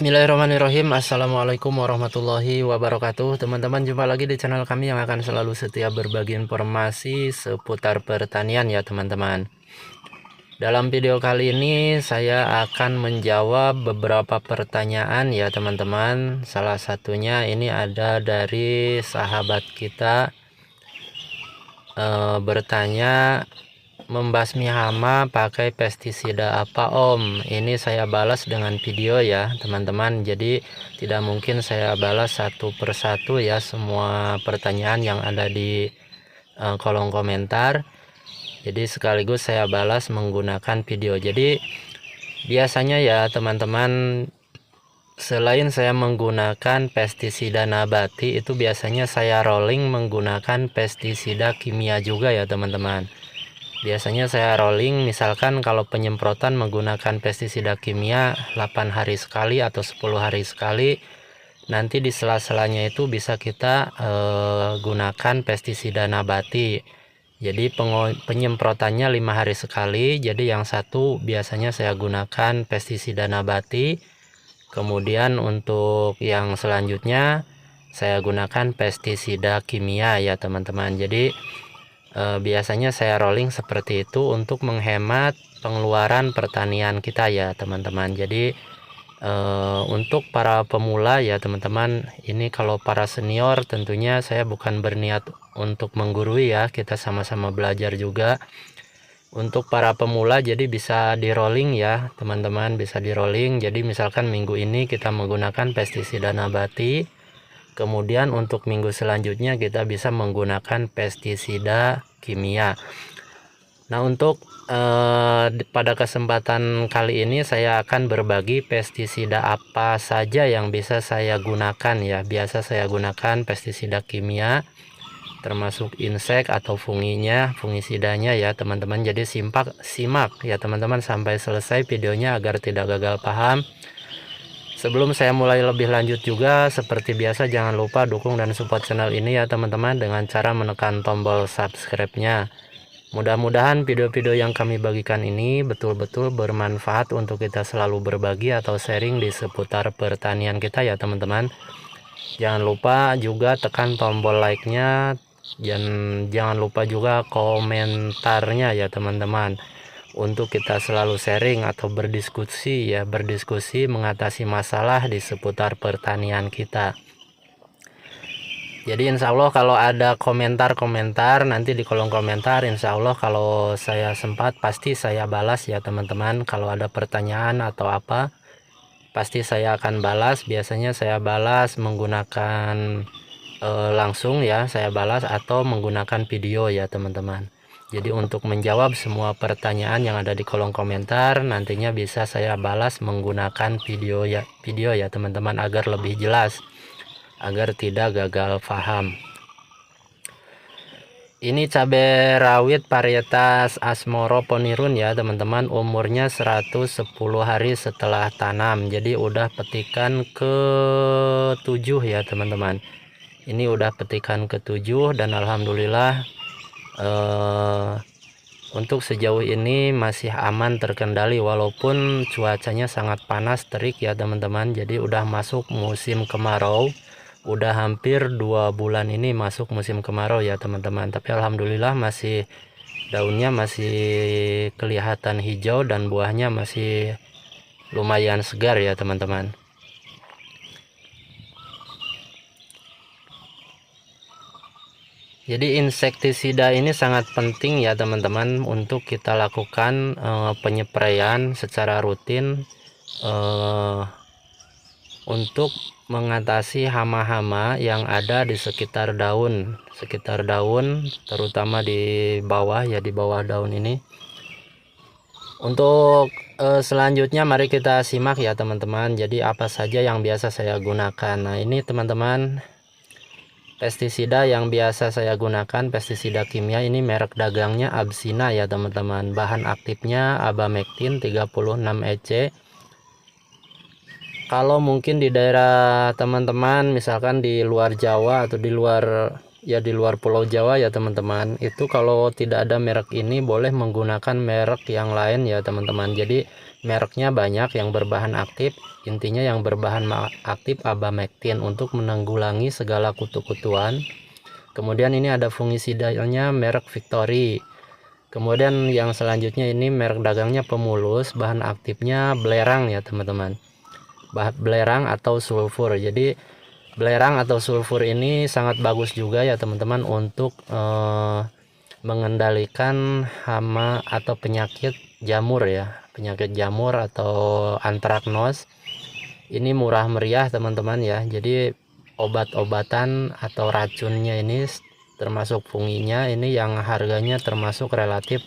Bismillahirrahmanirrahim. Assalamualaikum warahmatullahi wabarakatuh. Teman-teman, jumpa lagi di channel kami yang akan selalu setia berbagi informasi seputar pertanian ya teman-teman. Dalam video kali ini saya akan menjawab beberapa pertanyaan ya teman-teman. Salah satunya ini ada dari sahabat kita bertanya, membasmi hama pakai pestisida apa Om? Ini saya balas dengan video ya teman-teman, jadi tidak mungkin saya balas satu persatu ya semua pertanyaan yang ada di kolom komentar. Jadi sekaligus saya balas menggunakan video. Jadi biasanya ya teman-teman, selain saya menggunakan pestisida nabati, itu biasanya saya rolling menggunakan pestisida kimia juga ya teman-teman. Biasanya saya rolling, misalkan kalau penyemprotan menggunakan pestisida kimia 8 hari sekali atau 10 hari sekali. Nanti di sela-selanya itu bisa kita gunakan pestisida nabati. Jadi penyemprotannya 5 hari sekali. Jadi yang satu biasanya saya gunakan pestisida nabati. Kemudian untuk yang selanjutnya saya gunakan pestisida kimia ya teman-teman. Jadi biasanya saya rolling seperti itu untuk menghemat pengeluaran pertanian kita ya teman-teman. Jadi untuk para pemula ya teman-teman, ini kalau para senior tentunya saya bukan berniat untuk menggurui ya, kita sama-sama belajar juga. Untuk para pemula jadi bisa di rolling ya teman-teman, bisa di rolling. Jadi misalkan minggu ini kita menggunakan pestisida nabati, kemudian untuk minggu selanjutnya kita bisa menggunakan pestisida kimia. Nah, untuk pada kesempatan kali ini saya akan berbagi pestisida apa saja yang bisa saya gunakan ya. Biasa saya gunakan pestisida kimia, termasuk insek atau fungisidanya ya teman-teman. Jadi simak ya teman-teman sampai selesai videonya agar tidak gagal paham. Sebelum saya mulai lebih lanjut juga, seperti biasa jangan lupa dukung dan support channel ini ya teman-teman dengan cara menekan tombol subscribe-nya. Mudah-mudahan video-video yang kami bagikan ini betul-betul bermanfaat untuk kita selalu berbagi atau sharing di seputar pertanian kita ya teman-teman. Jangan lupa juga tekan tombol like-nya, dan jangan lupa juga komentarnya ya teman-teman, untuk kita selalu sharing atau berdiskusi mengatasi masalah di seputar pertanian kita. Jadi insya Allah kalau ada komentar nanti di kolom komentar, insya Allah kalau saya sempat pasti saya balas ya teman-teman. Kalau ada pertanyaan atau apa pasti saya akan balas. Biasanya saya balas menggunakan langsung ya, saya balas atau menggunakan video ya teman-teman. Jadi untuk menjawab semua pertanyaan yang ada di kolom komentar nantinya bisa saya balas menggunakan video ya teman-teman, agar lebih jelas, agar tidak gagal paham. Ini cabai rawit varietas Asmoro Ponirun ya teman-teman, umurnya 110 hari setelah tanam. Jadi udah petikan ke-7 ya teman-teman. Ini udah petikan ke-7 dan alhamdulillah untuk sejauh ini masih aman terkendali walaupun cuacanya sangat panas terik ya teman-teman. Jadi udah masuk musim kemarau, udah hampir 2 bulan ini masuk musim kemarau ya teman-teman. Tapi alhamdulillah masih daunnya masih kelihatan hijau dan buahnya masih lumayan segar ya teman-teman. Jadi insektisida ini sangat penting ya teman-teman untuk kita lakukan penyepraian secara rutin untuk mengatasi hama-hama yang ada di sekitar daun terutama di bawah ya, di bawah daun ini. Untuk selanjutnya mari kita simak ya teman-teman. Jadi apa saja yang biasa saya gunakan. Nah, ini teman-teman, pestisida yang biasa saya gunakan pestisida kimia, ini merek dagangnya Absina ya teman-teman. Bahan aktifnya Abamectin 36 EC. Kalau mungkin di daerah teman-teman misalkan di luar Jawa atau di luar ya di luar Pulau Jawa ya teman-teman, itu kalau tidak ada merek ini boleh menggunakan merek yang lain ya teman-teman. Jadi mereknya banyak yang berbahan aktif, intinya yang berbahan aktif abamectin untuk menanggulangi segala kutu-kutuan. Kemudian ini ada fungisidanya merek Victory. Kemudian yang selanjutnya ini merek dagangnya Pemulus, bahan aktifnya belerang ya teman-teman, belerang atau sulfur. Jadi belerang atau sulfur ini sangat bagus juga ya teman-teman untuk mengendalikan hama atau penyakit jamur ya, penyakit jamur atau antraknos. Ini murah meriah teman-teman ya. Jadi obat-obatan atau racunnya ini termasuk funginya ini yang harganya termasuk relatif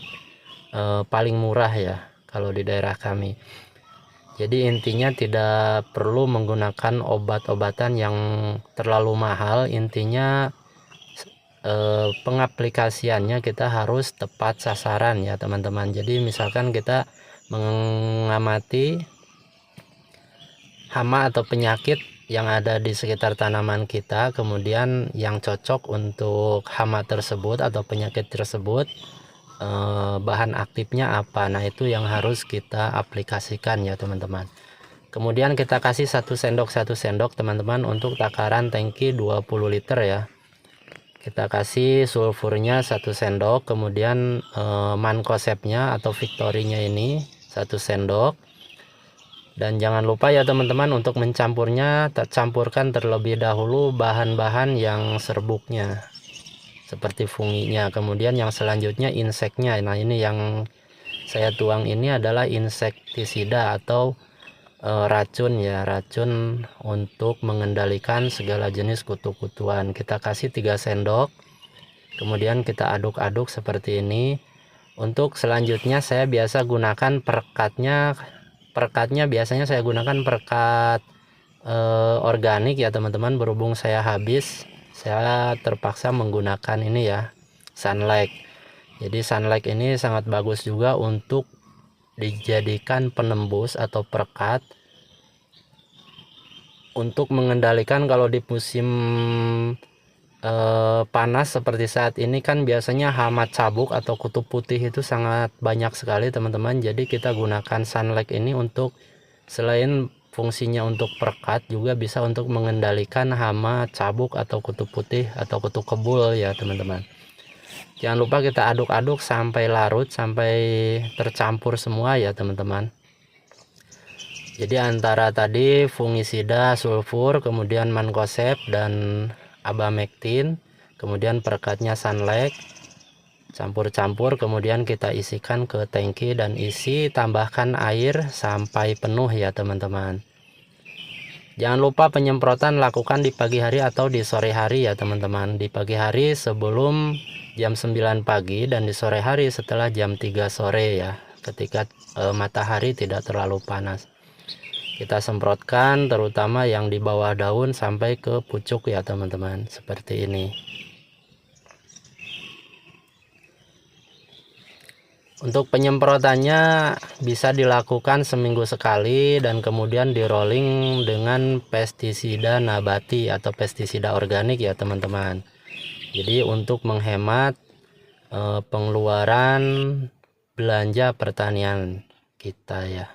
paling murah ya kalau di daerah kami. Jadi intinya tidak perlu menggunakan obat-obatan yang terlalu mahal. Intinya pengaplikasiannya kita harus tepat sasaran ya teman-teman. Jadi misalkan kita mengamati hama atau penyakit yang ada di sekitar tanaman kita, kemudian yang cocok untuk hama tersebut atau penyakit tersebut, bahan aktifnya apa. Nah itu yang harus kita aplikasikan ya teman-teman. Kemudian kita kasih 1 sendok teman-teman untuk takaran tangki 20 liter ya. Kita kasih sulfurnya 1 sendok, kemudian mankosepnya atau Victory-nya ini 1 sendok. Dan jangan lupa ya teman-teman untuk mencampurnya, campurkan terlebih dahulu bahan-bahan yang serbuknya seperti funginya. Kemudian yang selanjutnya inseknya. Nah ini yang saya tuang ini adalah insektisida atau racun ya, racun untuk mengendalikan segala jenis kutu-kutuan. Kita kasih 3 sendok, kemudian kita aduk-aduk seperti ini. Untuk selanjutnya saya biasa gunakan perekatnya biasanya saya gunakan perekat organik ya teman-teman. Berhubung saya habis, saya terpaksa menggunakan ini ya, Sunlight. Jadi Sunlight ini sangat bagus juga untuk dijadikan penembus atau perekat untuk mengendalikan kalau di musim panas seperti saat ini kan biasanya hama cabuk atau kutu putih itu sangat banyak sekali teman-teman. Jadi kita gunakan Sunlight ini untuk selain fungsinya untuk perekat, juga bisa untuk mengendalikan hama cabuk atau kutu putih atau kutu kebul ya teman-teman. Jangan lupa kita aduk-aduk sampai larut, sampai tercampur semua ya teman-teman. Jadi antara tadi fungisida, sulfur, kemudian mankosep dan abamectin, kemudian perekatnya Sunlight, campur-campur, kemudian kita isikan ke tangki dan isi, tambahkan air sampai penuh ya teman-teman. Jangan lupa penyemprotan lakukan di pagi hari atau di sore hari ya teman-teman. Di pagi hari sebelum jam 9 pagi dan di sore hari setelah jam 3 sore ya, ketika matahari tidak terlalu panas. Kita semprotkan terutama yang di bawah daun sampai ke pucuk ya teman-teman, seperti ini. Untuk penyemprotannya bisa dilakukan seminggu sekali dan kemudian di rolling dengan pestisida nabati atau pestisida organik ya teman-teman. Jadi untuk menghemat pengeluaran belanja pertanian kita ya.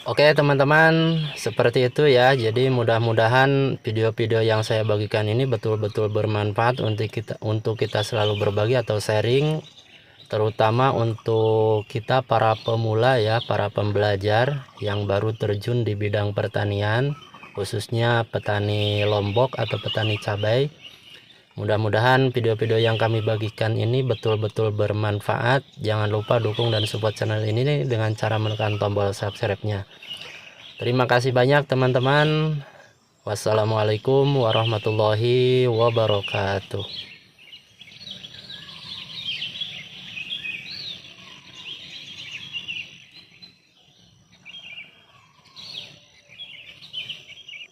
Oke teman-teman, seperti itu ya. Jadi mudah-mudahan video-video yang saya bagikan ini betul-betul bermanfaat untuk kita selalu berbagi atau sharing, terutama untuk kita para pemula ya, para pembelajar yang baru terjun di bidang pertanian, khususnya petani lombok atau petani cabai. Mudah-mudahan video-video yang kami bagikan ini betul-betul bermanfaat. Jangan lupa dukung dan support channel ini dengan cara menekan tombol subscribe-nya. Terima kasih banyak teman-teman. Wassalamualaikum warahmatullahi wabarakatuh.